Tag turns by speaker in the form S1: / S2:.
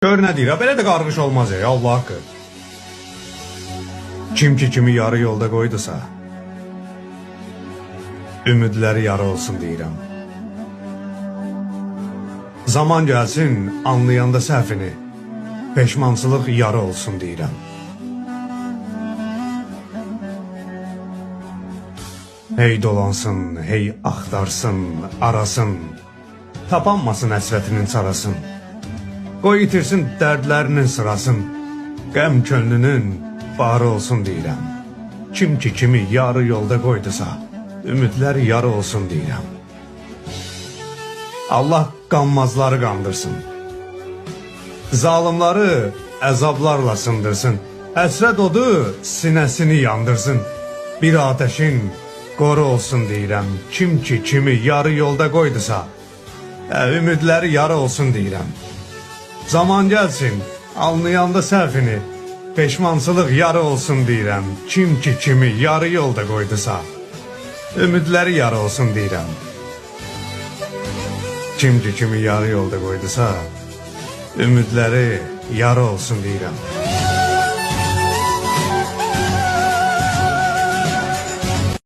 S1: Gör nə deyirəm, belə də qarğış olmaz ey, Allah haqqı. Kim ki kimi yarı yolda qoydusa, ümidləri yarı olsun deyirəm. Zaman gəlsin, anlayanda səhvini, peşmansılıq yarı olsun deyirəm. Hey dolansın, hey axtarsın, arasın, tapanmasın əsvətinin çarasın. Qoy itirsin dərdlərinin sırasın, qəm könlünün barı olsun deyirəm. Kim ki kimi yarı yolda qoydusa, ümidləri yarı olsun deyirəm. Allah qanmazları qandırsın, zalimları əzablarla sındırsın, əsrət odu sinəsini yandırsın, bir ateşin qoru olsun deyirəm. Kim ki kimi yarı yolda qoydusa, ümidləri yarı olsun deyirəm. Zaman gəlsin, anlayanda səhvini, peşmansılıq yarı olsun deyirəm. Kim ki kimi yarı yolda qoydusa, ümidləri yarı olsun deyirəm. Kim ki kimi yarı yolda qoydusa, ümidləri yarı olsun deyirəm.